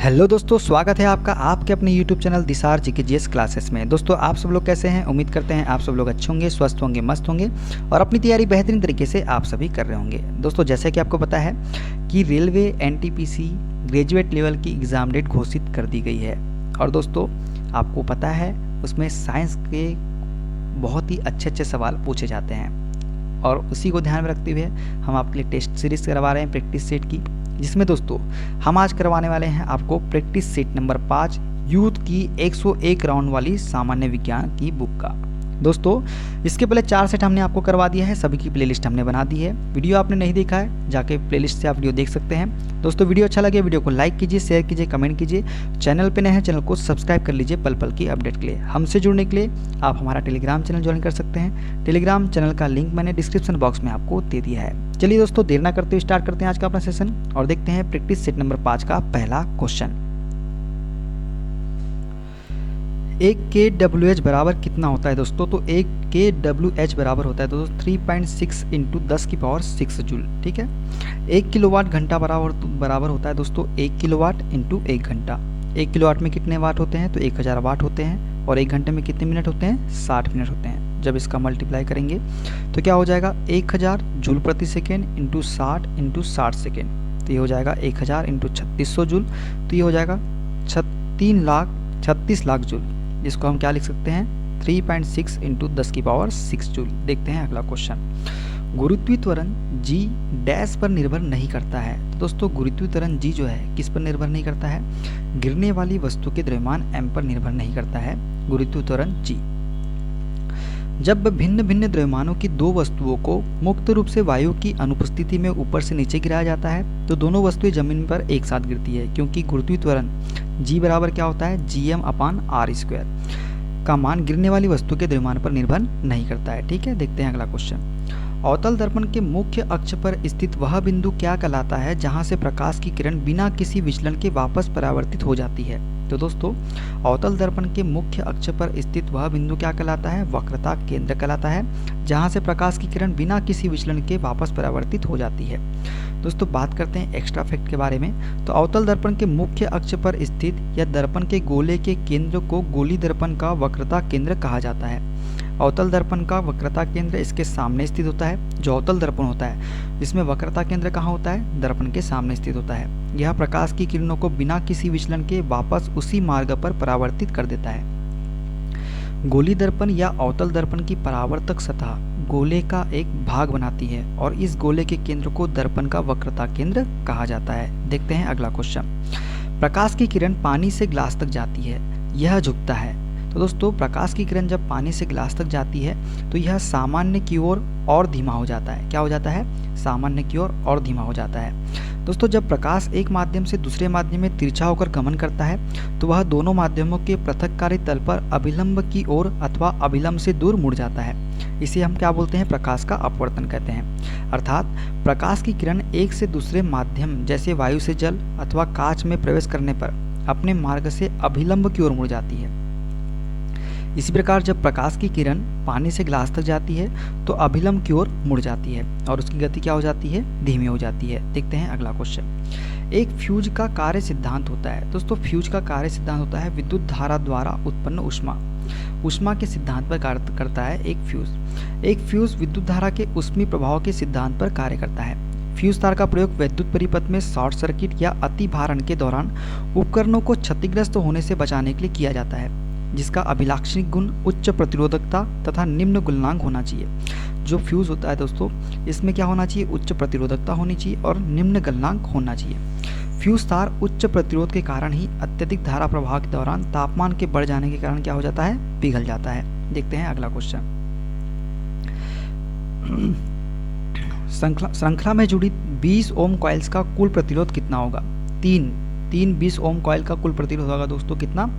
Hello दोस्तों, स्वागत है आपका आपके अपने यूट्यूब चैनल दिसार जीकेजीएस क्लासेस में। दोस्तों, आप सब लोग कैसे हैं? उम्मीद करते हैं आप सब लोग अच्छे होंगे, स्वस्थ होंगे, मस्त होंगे और अपनी तैयारी बेहतरीन तरीके से आप सभी कर रहे होंगे। दोस्तों, जैसे कि आपको पता है कि रेलवे एनटीपीसी ग्रेजुएट लेवल की एग्ज़ाम डेट घोषित कर दी गई है और दोस्तों आपको पता है उसमें साइंस के बहुत ही अच्छे सवाल पूछे जाते हैं और उसी को ध्यान में रखते हुए हम आपके लिए टेस्ट सीरीज़ करवा रहे हैं प्रैक्टिस सेट की, जिसमें दोस्तों हम आज करवाने वाले हैं आपको प्रैक्टिस सेट नंबर 5 यूथ की 101 राउंड वाली सामान्य विज्ञान की बुक का। दोस्तों, इसके पहले 4 सेट हमने आपको करवा दिया है, सभी की प्लेलिस्ट हमने बना दी है। वीडियो आपने नहीं देखा है, जाके प्लेलिस्ट से आप वीडियो देख सकते हैं। दोस्तों, वीडियो अच्छा लगे वीडियो को लाइक कीजिए, शेयर कीजिए, कमेंट कीजिए। चैनल पे नए हैं चैनल को सब्सक्राइब कर लीजिए पल पल की अपडेट के लिए। हमसे जुड़ने के लिए आप हमारा टेलीग्राम चैनल ज्वाइन कर सकते हैं। टेलीग्राम चैनल का लिंक मैंने डिस्क्रिप्शन बॉक्स में आपको दे दिया है। चलिए दोस्तों, देर ना करते हुए स्टार्ट करते हैं आज का अपना सेशन और देखते हैं प्रैक्टिस सेट नंबर 5 का पहला क्वेश्चन। 1 kWh बराबर कितना होता है दोस्तों? तो 1 kWh बराबर होता है दोस्तों 3.6 इंटू 10 की पावर 6 जूल। ठीक है। 1 किलोवाट घंटा बराबर होता है दोस्तों 1 किलोवाट इंटू 1 घंटा। 1 किलोवाट में कितने वाट होते हैं? तो 1000 वाट होते हैं और 1 घंटे में कितने मिनट होते हैं? 60 मिनट होते हैं। जब इसका मल्टीप्लाई करेंगे तो क्या हो जाएगा? 1000 जूल प्रति सेकेंड इंटू 60 सेकेंड। तो ये हो जाएगा 1000 इंटू 3600 जूल। तो ये हो जाएगा 36 लाख जूल, जिसको हम क्या लिख सकते हैं? 3.6 इंटू 10 की पावर 6 जूल। देखते हैं अगला क्वेश्चन। गुरुत्वीय त्वरण जी डैश पर निर्भर नहीं करता है। तो दोस्तों, गुरुत्वीय त्वरण जी जो है किस पर निर्भर नहीं करता है? गिरने वाली वस्तु के द्रव्यमान m पर निर्भर नहीं करता है गुरुत्वीय त्वरण जी। जब भिन्न भिन्न द्रव्यमानों की दो वस्तुओं को मुक्त रूप से वायु की अनुपस्थिति में ऊपर से नीचे गिराया जाता है तो दोनों वस्तुएं जमीन पर एक साथ गिरती है, क्योंकि गुरुत्वीय त्वरण जी बराबर क्या होता है? gm/r² का मान गिरने वाली वस्तु के द्रव्यमान पर निर्भर नहीं करता है। ठीक है, देखते हैं अगला क्वेश्चन। अवतल दर्पण के मुख्य अक्ष पर स्थित वह बिंदु क्या कहलाता है जहां से प्रकाश की किरण बिना किसी विचलन के वापस परावर्तित हो जाती है? तो दोस्तों, अवतल दर्पण के मुख्य अक्ष पर स्थित वह बिंदु क्या कहलाता है? वक्रता केंद्र कहलाता है, जहां से प्रकाश की किरण बिना किसी विचलन के वापस परावर्तित हो जाती है। दोस्तों, बात करते हैं एक्स्ट्रा फैक्ट के बारे में। तो अवतल दर्पण के मुख्य अक्ष पर स्थित या दर्पण के गोले के केंद्र को गोली दर्पण का वक्रता केंद्र कहा जाता है। अवतल दर्पण का वक्रता केंद्र इसके सामने स्थित होता है। जो अवतल दर्पण होता है इसमें वक्रता केंद्र कहाँ होता है? दर्पण के सामने स्थित होता है। यह प्रकाश की किरणों को बिना किसी विचलन के वापस उसी मार्ग पर परावर्तित कर देता है। गोली दर्पण या अवतल दर्पण की परावर्तक सतह गोले का एक भाग बनाती है और इस गोले के केंद्र को दर्पण का वक्रता केंद्र कहा जाता है। देखते हैं अगला क्वेश्चन। प्रकाश की किरण पानी से ग्लास तक जाती है, यह झुकता है। तो दोस्तों, प्रकाश की किरण जब पानी से ग्लास तक जाती है तो यह सामान्य की ओर और धीमा हो जाता है। क्या हो जाता है? सामान्य की ओर और धीमा हो जाता है। दोस्तों, जब प्रकाश एक माध्यम से दूसरे माध्यम में तिरछा होकर गमन करता है तो वह दोनों माध्यमों के पृथककारी तल पर अभिलंब की ओर अथवा अभिलंब से दूर मुड़ जाता है। इसे हम क्या बोलते हैं? प्रकाश का अपवर्तन कहते हैं। अर्थात प्रकाश की किरण एक से दूसरे माध्यम जैसे वायु से जल अथवा कांच में प्रवेश करने पर अपने मार्ग से अभिलंब की ओर मुड़ जाती है। इसी प्रकार जब प्रकाश की किरण पानी से ग्लास तक जाती है तो अभिलंब की ओर मुड़ जाती है और उसकी गति क्या हो जाती है? धीमी हो जाती है। देखते हैं अगला क्वेश्चन। एक फ्यूज का कार्य सिद्धांत होता है। दोस्तों, फ्यूज का कार्य सिद्धांत होता है विद्युत धारा द्वारा उत्पन्न ऊष्मा के सिद्धांत पर कार्य करता है एक फ्यूज विद्युत धारा के ऊष्मीय प्रभाव के सिद्धांत पर कार्य करता है। फ्यूज तार का प्रयोग विद्युत परिपथ में शॉर्ट सर्किट या अति भारण के दौरान उपकरणों को क्षतिग्रस्त होने से बचाने के लिए किया जाता है, जिसका अभिलाक्षणिक गुण उच्च प्रतिरोधकता तथा निम्न गलनांक होना चाहिए। जो फ्यूज होता है दोस्तों, इसमें क्या होना चाहिए? उच्च प्रतिरोधकता होनी चाहिए और निम्न गलनांक होना चाहिए। फ्यूज तार उच्च प्रतिरोध के कारण ही अत्यधिक धारा प्रवाह के दौरान तापमान के बढ़ जाने के कारण क्या हो जाता है? पिघल जाता है। देखते हैं अगला क्वेश्चन। श्रृंखला में जुड़ी 20 ओम कॉइल्स का कुल प्रतिरोध कितना होगा? 20 ओम कॉइल का कुल प्रतिरोध होगा दोस्तों कितना?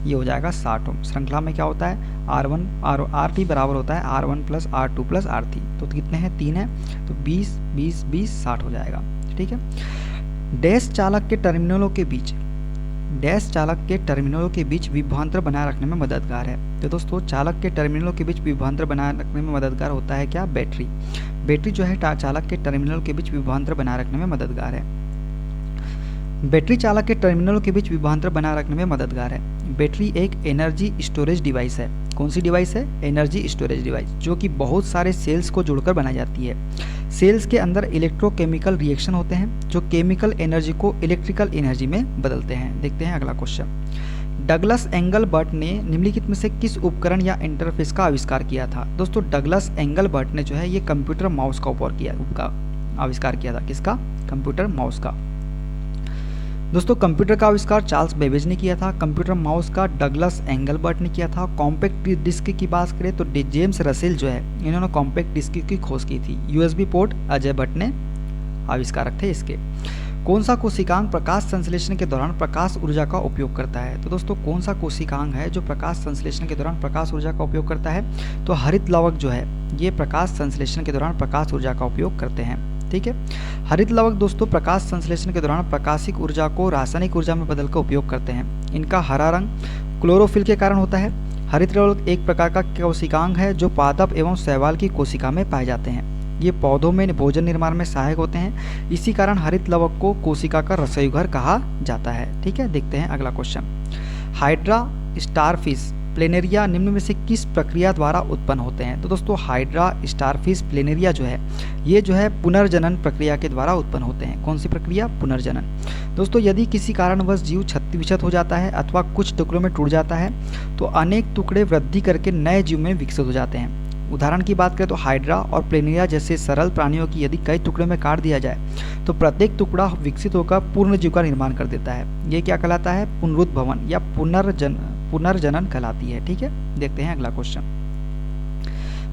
ये हो जाएगा 60 ओम। श्रृंखला में क्या होता है? RT बराबर होता है R1 plus R2 plus R3। तो कितने हैं? 3 है, तो 20 20 20 60 हो जाएगा। ठीक है। डैश चालक के टर्मिनलों के बीच विभवांतर बनाए रखने में मददगार है। तो दोस्तों, चालक के टर्मिनलों के बीच विभवांतर बनाए रखने में मददगार होता है क्या? बैटरी जो है चालक के टर्मिनल के बीच विभवांतर बनाए रखने में मददगार है। बैटरी चालक के टर्मिनलों के बीच विभवांतर बनाए रखने में मददगार है। बैटरी एक एनर्जी स्टोरेज डिवाइस है। कौन सी डिवाइस है? एनर्जी स्टोरेज डिवाइस, जो कि बहुत सारे सेल्स को जोड़कर बनाई जाती है। सेल्स के अंदर इलेक्ट्रोकेमिकल रिएक्शन होते हैं जो केमिकल एनर्जी को इलेक्ट्रिकल एनर्जी में बदलते हैं। देखते हैं अगला क्वेश्चन। डगलस एंगलबर्ट ने निम्नलिखित में से किस उपकरण या इंटरफेस का आविष्कार किया था? दोस्तों डगलस एंगलबर्ट ने जो है ये कंप्यूटर माउस का आविष्कार किया था। किसका? कंप्यूटर माउस का। दोस्तों कंप्यूटर का आविष्कार चार्ल्स बेबेज ने किया था। कंप्यूटर माउस का डगलस एंगलबर्ट ने किया था। कॉम्पैक्ट डिस्क की बात करें तो जेम्स रसेल जो है इन्होंने कॉम्पैक्ट डिस्क की खोज की थी। यूएसबी पोर्ट अजय भट्ट ने आविष्कारक थे इसके। कौन सा कोशिकांग प्रकाश संश्लेषण के दौरान प्रकाश ऊर्जा का उपयोग करता है? तो दोस्तों कौन सा कोशिकांग है जो प्रकाश संश्लेषण के दौरान प्रकाश ऊर्जा का उपयोग करता है? तो हरित लवक जो है ये प्रकाश संश्लेषण के दौरान प्रकाश ऊर्जा का उपयोग करते हैं। ठीक है, हरित लवक दोस्तों प्रकाश संश्लेषण के दौरान प्रकाशिक ऊर्जा को रासायनिक ऊर्जा में बदलकर उपयोग करते हैं। इनका हरा रंग क्लोरोफिल के कारण होता है। हरित लवक एक प्रकार का कोशिकांग है जो पादप एवं शैवाल की कोशिका में पाए जाते हैं। ये पौधों में भोजन निर्माण में सहायक होते हैं। इसी कारण हरित लवक को कोशिका का रसोई घर कहा जाता है। ठीक है, देखते हैं अगला क्वेश्चन। हाइड्रा, स्टारफिश, प्लेनेरिया निम्न में से किस प्रक्रिया द्वारा उत्पन्न होते हैं? तो दोस्तों हाइड्रा, स्टारफिश, प्लेनेरिया जो है ये जो है पुनर्जनन प्रक्रिया के द्वारा उत्पन्न होते हैं। कौन सी प्रक्रिया? पुनर्जनन। दोस्तों यदि किसी कारणवश जीव क्षति-विक्षत हो जाता है अथवा कुछ टुकड़ों में टूट जाता है तो अनेक टुकड़े वृद्धि करके नए जीव में विकसित हो जाते हैं। उदाहरण की बात करें तो हाइड्रा और प्लेनेरिया जैसे सरल प्राणियों की यदि कई टुकड़ों में काट दिया जाए तो प्रत्येक टुकड़ा विकसित होकर पूर्ण जीव का निर्माण कर देता है। ये क्या कहलाता है? पुनरुद्भवन या पुनर्जनन कहलाती है। ठीक है, देखते हैं अगला क्वेश्चन।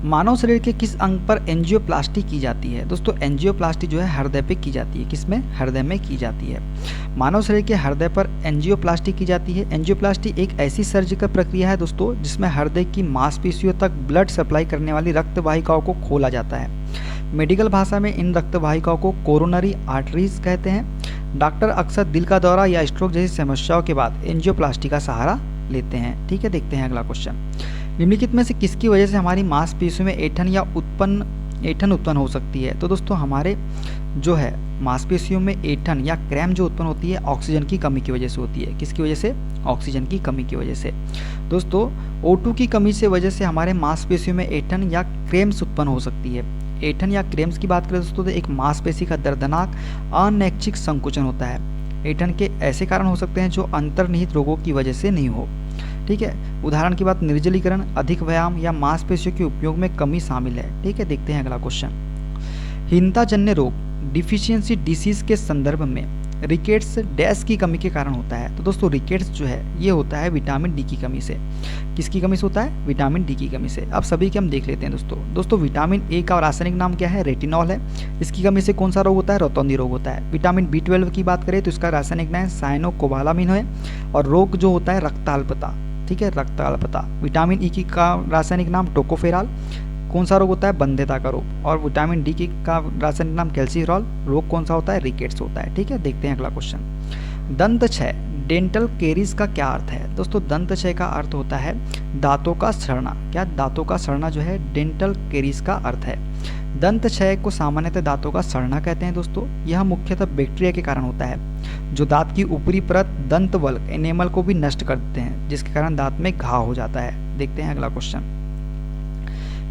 मानव शरीर के किस अंग पर एंजियोप्लास्टी की जाती है? दोस्तों एंजियोप्लास्टी जो है हृदय पे की जाती है। किसमें? हृदय में की जाती है। मानव शरीर के हृदय पर एंजियोप्लास्टी की जाती है। एंजियोप्लास्टी एक ऐसी सर्जिकल प्रक्रिया है दोस्तों जिसमें हृदय की मांसपेशियों तक ब्लड सप्लाई करने वाली रक्त वाहिकाओं को खोला जाता है। मेडिकल भाषा में इन रक्त वाहिकाओं को कोरोनरी आर्टरीज कहते हैं। डॉक्टर अक्सर दिल का दौरा या स्ट्रोक जैसी समस्याओं के बाद एंजियोप्लास्टी का सहारा लेते हैं। ठीक है, देखते हैं अगला क्वेश्चन। निम्नलिखित में से किसकी वजह से हमारी मांसपेशियों में ऐंठन उत्पन्न हो सकती है? तो दोस्तों हमारे जो है मांसपेशियों में ऐंठन या क्रैम्प जो उत्पन्न होती है ऑक्सीजन की कमी की वजह से होती है। किसकी वजह से? ऑक्सीजन की कमी की वजह से। दोस्तों O2 की कमी से वजह से हमारे मांसपेशियों में ऐंठन या क्रैम्प्स उत्पन्न हो सकती है। ऐंठन या क्रैम्प्स की बात करें दोस्तों तो एक मांसपेशी का दर्दनाक अनैच्छिक संकुचन होता है। ऐंठन के ऐसे कारण हो सकते हैं जो अंतर्निहित रोगों की वजह से नहीं हो। ठीक है, उदाहरण की बात निर्जलीकरण, अधिक व्यायाम या मांसपेशियों के उपयोग में कमी शामिल है। ठीक है, देखते हैं अगला क्वेश्चन। हीनताजन्य रोग डिफिशियंसी डिसीज के संदर्भ में रिकेट्स डैश की कमी के कारण होता है? तो दोस्तों रिकेट्स जो है ये होता है विटामिन डी की कमी से। किसकी कमी से होता है? विटामिन डी की कमी से। अब सभी के हम देख लेते हैं दोस्तों विटामिन ए का रासायनिक नाम क्या है? रेटिनॉल है। इसकी कमी से कौन सा रोग होता है? रोतौंधी रोग होता है। विटामिन B12 की बात करें तो इसका रासायनिक नाम साइनोकोबालामिन है और रोग जो होता है रक्ताल्पता। ठीक है, रक्ताल्पता। विटामिन ई की का रासायनिक नाम टोकोफेराल। कौन सा रोग होता है? बंध्यता का रोग। और विटामिन डी की का रासायनिक नाम कैल्सिफेरॉल। रोग कौन सा होता है? रिकेट्स होता है। ठीक है, देखते हैं अगला क्वेश्चन। दंत क्षय डेंटल केरीज का क्या अर्थ है? दोस्तों दंत क्षय का अर्थ होता है दांतों का सड़ना। क्या? दांतों का सड़ना जो है डेंटल केरीज का अर्थ है। दंत क्षय को सामान्यतः दांतों का सड़ना कहते हैं दोस्तों। यह मुख्यतः बैक्टीरिया के कारण होता है जो दांत की ऊपरी परत दंत वल्क एनेमल को भी नष्ट कर देते हैं जिसके कारण दांत में घाव हो जाता है। देखते हैं अगला क्वेश्चन।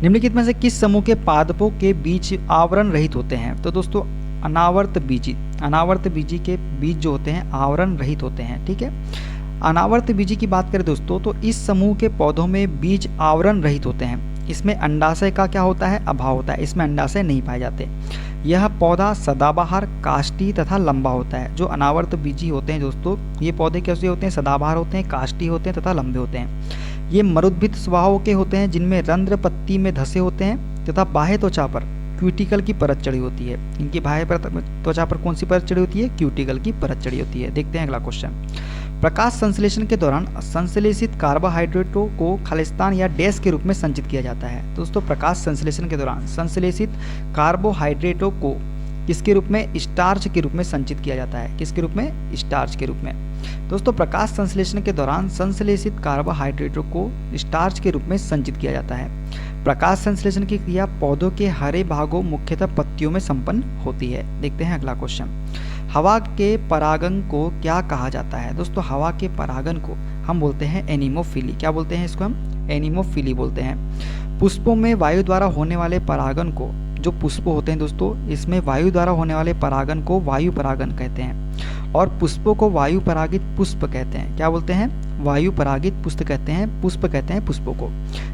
निम्नलिखित में से किस समूह के पादपों के बीज आवरण रहित होते हैं? तो दोस्तों अनावर्त बीजी के बीज जो होते हैं आवरण रहित होते हैं। ठीक है, अनावर्त बीजी की बात करें दोस्तों तो इस समूह के पौधों में बीज आवरण रहित होते हैं। इसमें अंडाशय का क्या होता है? अभाव होता है। इसमें अंडाशय नहीं पाए जाते। यह पौधा सदाबहार, काष्ठी तथा लंबा होता है। जो अनावर्त बीजी होते हैं दोस्तों ये पौधे कैसे होते हैं? सदाबहार होते हैं, काष्ठी होते हैं तथा लंबे होते हैं। ये मरुद्भिद स्वभाव के होते हैं जिनमें रंध्र पत्ती में धसे होते हैं तथा बाह्य त्वचा पर क्यूटिकल की परत चढ़ी होती है। इनकी बाह्य त्वचा पर कौन सी परत चढ़ी होती है? क्यूटिकल की परत चढ़ी होती है। देखते हैं अगला क्वेश्चन। प्रकाश संश्लेषण के दौरान संश्लेषित कार्बोहाइड्रेटों को खालिस्तान या डैश के रूप में संचित किया जाता है। दोस्तों प्रकाश संश्लेषण के दौरान संश्लेषित कार्बोहाइड्रेटों को किसके रूप में? स्टार्च के रूप में संचित किया जाता है। किसके रूप में? स्टार्च के रूप में। दोस्तों प्रकाश संश्लेषण के दौरान संश्लेषित कार्बोहाइड्रेटों को स्टार्च के रूप में संचित किया जाता है। प्रकाश संश्लेषण की क्रिया पौधों के हरे भागों मुख्यतः पत्तियों में संपन्न होती है। देखते हैं अगला क्वेश्चन। हवा के परागन को क्या कहा जाता है? दोस्तों हवा के परागन को हम बोलते हैं एनिमोफिली। क्या बोलते हैं इसको? हम एनिमोफिली बोलते हैं। पुष्पों में वायु द्वारा होने वाले परागन को, जो पुष्प होते हैं दोस्तों, इसमें वायु द्वारा होने वाले परागन को वायु परागन कहते हैं और पुष्पों को वायु परागित पुष्प कहते हैं। क्या बोलते हैं? वायु परागित पुष्प कहते हैं, पुष्प कहते हैं पुष्पों को।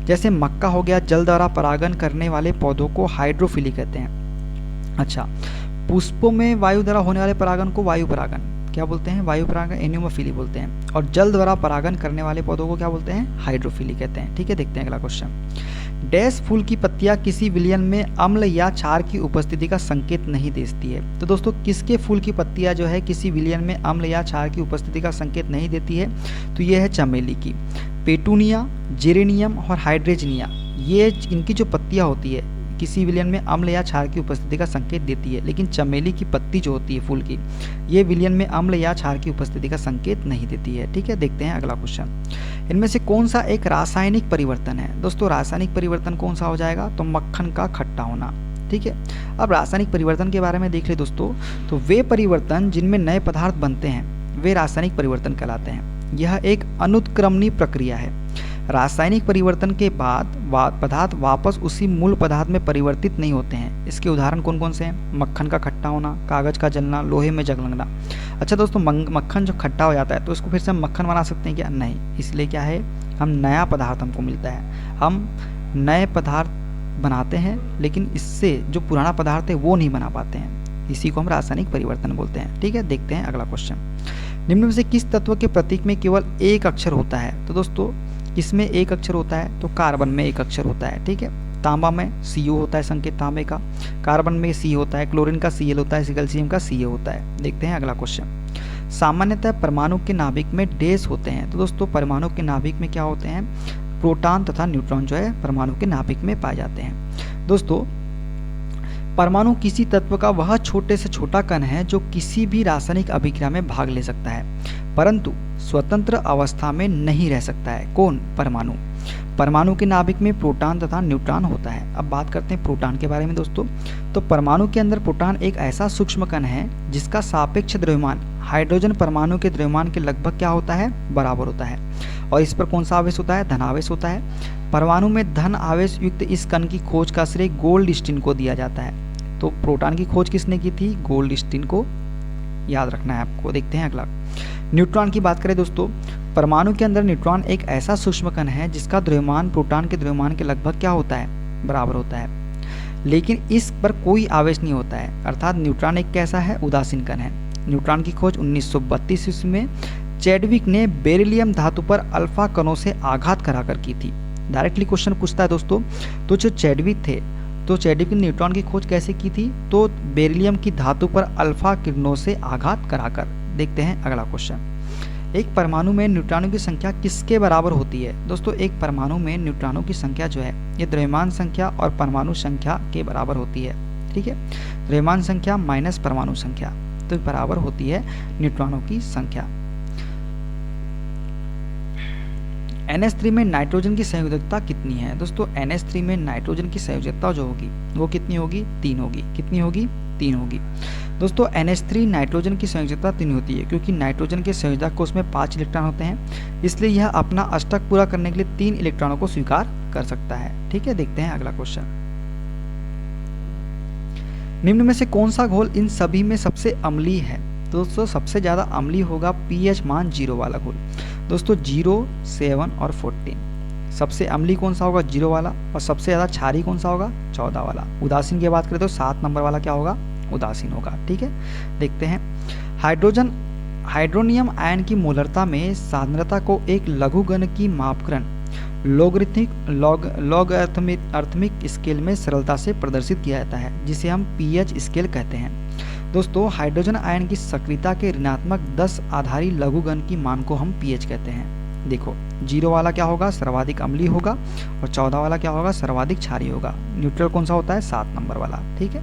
जैसे मक्का हो गया, जल द्वारा परागन करने वाले पौधों को हाइड्रोफिली कहते हैं। अच्छा, पुष्पों में वायु द्वारा होने वाले परागन को वायु परागन क्या बोलते हैं? वायु परागन एनिमोफिली बोलते हैं। और जल द्वारा परागन करने वाले पौधों को क्या बोलते हैं? हाइड्रोफिली कहते हैं। ठीक है, देखते हैं अगला क्वेश्चन। डैश फूल की पत्तियां किसी विलयन में अम्ल या क्षार की उपस्थिति का संकेत नहीं देती है। तो दोस्तों किसके फूल की पत्तियां जो है किसी विलयन में अम्ल या क्षार की उपस्थिति का संकेत नहीं देती है? तो ये है चमेली की। पेटूनिया, जेरेनियम और हाइड्रेजिनिया, ये इनकी जो पत्तियां होती है किसी विलयन में अम्ल या क्षार की उपस्थिति का संकेत देती है, लेकिन चमेली की पत्ती जो होती है फूल की, ये विलयन में अम्ल या क्षार की उपस्थिति का संकेत नहीं देती है। ठीक है, देखते हैं अगला क्वेश्चन। इनमें से कौन सा एक रासायनिक परिवर्तन है? दोस्तों रासायनिक परिवर्तन कौन सा हो जाएगा? तो मक्खन का खट्टा होना। ठीक है, अब रासायनिक परिवर्तन के बारे में देख ले दोस्तों, तो वे परिवर्तन जिनमें नए पदार्थ बनते हैं वे रासायनिक परिवर्तन कहलाते हैं। यह एक अनुत्क्रमणीय प्रक्रिया है। रासायनिक परिवर्तन के बाद पदार्थ वापस उसी मूल पदार्थ में परिवर्तित नहीं होते हैं। इसके उदाहरण कौन कौन से हैं? मक्खन का खट्टा होना, कागज़ का जलना, लोहे में जंग लगना। अच्छा दोस्तों, मक्खन जो खट्टा हो जाता है तो इसको फिर से हम मक्खन बना सकते हैं क्या? नहीं, इसलिए क्या है, हम नया पदार्थ हमको मिलता है, हम नए पदार्थ बनाते हैं, लेकिन इससे जो पुराना पदार्थ है वो नहीं बना पाते हैं। इसी को हम रासायनिक परिवर्तन बोलते हैं। ठीक है, देखते हैं अगला क्वेश्चन। निम्न में से किस तत्व के प्रतीक में केवल एक अक्षर होता है? तो दोस्तों किसमें एक अक्षर होता है? तो कार्बन में एक अक्षर होता है। ठीक है, तांबा में CO होता है, संकेत तांबे का। कार्बन में C होता है, क्लोरीन का Cl होता है, कैल्शियम का Ca होता है। देखते हैं अगला क्वेश्चन। सामान्यतः परमाणु के नाभिक में डैश होते हैं। तो दोस्तों परमाणु के नाभिक में क्या होते हैं? प्रोटॉन तथा न्यूट्रॉन जो है परमाणु के नाभिक में पाए जाते हैं। दोस्तों परमाणु किसी तत्व का वह छोटे से छोटा कण है जो किसी भी रासायनिक अभिक्रिया में भाग ले सकता है परंतु स्वतंत्र अवस्था में नहीं रह सकता है। कौन? परमाणु। परमाणु के नाभिक में प्रोटॉन तथा न्यूट्रॉन होता है। अब बात करते हैं प्रोटॉन के बारे में दोस्तों। तो परमाणु के अंदर प्रोटॉन एक ऐसा सूक्ष्म कण है जिसका सापेक्ष द्रव्यमान हाइड्रोजन परमाणु के द्रव्यमान के लगभग क्या होता है? बराबर होता है। और इस पर कौन सा आवेश होता है? धनावेश होता है। परमाणु में धन आवेश युक्त इस कण की खोज का श्रेय गोल्डस्टीन को दिया जाता है। तो प्रोटॉन की खोज किसने की थी? गोल्डस्टीन को, याद रखना है आपको। देखते हैं अगला। न्यूट्रॉन की बात करें दोस्तों, परमाणु के अंदर न्यूट्रॉन एक ऐसा सूक्ष्म कण है जिसका द्रव्यमान प्रोटॉन के द्रव्यमान के लगभग क्या होता है? बराबर होता है, लेकिन इस पर कोई आवेश नहीं होता है। अर्थात न्यूट्रॉन एक कैसा है? उदासीन कण है। न्यूट्रॉन की खोज 1932 ईस्वी में चैडविक ने बेरिलियम धातु पर अल्फा कणों से आघात कराकर की थी। डायरेक्टली क्वेश्चन पूछता है दोस्तों, तो जो चैडविक थे तो चैडविक ने न्यूट्रॉन की खोज कैसे की थी? तो बेरिलियम की धातु पर अल्फा किरणों से आघात कराकर। देखते हैं अगला क्वेश्चन। एक परमाणु में न्यूट्रॉनों की संख्या किसके बराबर होती है? दोस्तों एक परमाणु में न्यूट्रॉनों की संख्या जो है ये द्रव्यमान संख्या और परमाणु संख्या के बराबर होती है। ठीक है, द्रव्यमान संख्या माइनस परमाणु संख्या, तो बराबर होती है न्यूट्रॉनों की संख्या। NH3 में नाइट्रोजन की संयोजकता कितनी है? दोस्तों NH3 में नाइट्रोजन की संयोजकता जो होगी वो कितनी होगी? 3 होगी। कितनी होगी? 3 होगी। दोस्तों NH3 नाइट्रोजन की संयोजकता 3 होती है क्योंकि नाइट्रोजन के संयोजक कोष में 5 इलेक्ट्रॉन होते हैं, इसलिए यह अपना अष्टक पूरा करने के लिए 3 इलेक्ट्रॉनों को स्वीकार कर सकता है। ठीक है, देखते हैं अगला क्वेश्चन। निम्न में से कौन सा घोल इन सभी में सबसे अम्लीय है? दोस्तों सबसे ज्यादा अम्लीय होगा pH मान 0 वाला घोल। दोस्तों 0, 7 और 14 सबसे अम्लीय कौन सा होगा? 0 वाला। और सबसे ज्यादा क्षारीय कौन सा होगा? 14 वाला। उदासीन की बात करें तो 7 नंबर वाला क्या होगा? उदासीन होगा। ठीक है, देखते हैं। हाइड्रोनियम आयन की मोलरता में सांद्रता को एक लघुगण की मापकरण लॉगरिथमिक स्केल में सरलता से प्रदर्शित किया जाता है जिसे हम pH स्केल कहते हैं। दोस्तों हाइड्रोजन आयन की सक्रियता के ऋणात्मक 10 आधारी लघुगण की मान को हम pH कहते हैं। देखो 0 वाला क्या होगा? सर्वाधिक अम्लीय होगा। और 14 वाला क्या होगा? सर्वाधिक क्षारीय होगा। न्यूट्रल कौन सा होता है? 7 नंबर वाला। ठीक है,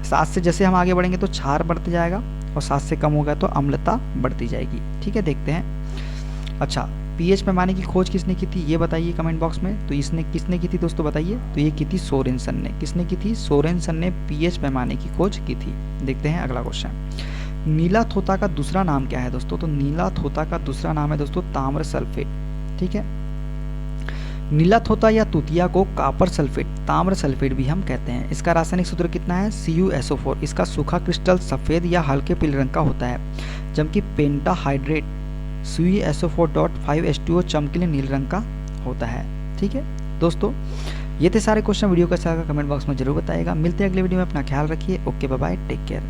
7 से जैसे हम आगे बढ़ेंगे तो क्षार बढ़ते जाएगा और 7 से कम होगा तो अम्लता बढ़ती जाएगी। ठीक है, देखते हैं। अच्छा, pH पैमाने की खोज किसने की थी ये बताइए कमेंट बॉक्स में। तो इसने किसने की थी दोस्तों बताइए? तो ये की थी सोरेनसन ने। किसने की थी? सोरेनसन ने pH पैमाने की खोज की थी। देखते हैं अगला क्वेश्चन। नीला थोता का दूसरा नाम क्या है दोस्तों? तो नीला थोता का दूसरा नाम है दोस्तों ताम्र सल्फेट। ठीक है, नीला थोता या तुतिया को कॉपर सल्फेट, ताम्र सल्फेट भी हम कहते हैं। इसका रासायनिक सूत्र कितना है? CuSO4। इसका सूखा क्रिस्टल सफ़ेद या हल्के पीले रंग का होता है, जबकि पेंटाहाइड्रेट CuSO4.5H2O चमकीले नीले रंग का होता है। ठीक है दोस्तों, ये थे सारे क्वेश्चन। वीडियो कैसा लगा कमेंट बॉक्स में जरूर बताइएगा। मिलते हैं अगले वीडियो में, अपना ख्याल रखिए। Okay, bye bye, take care.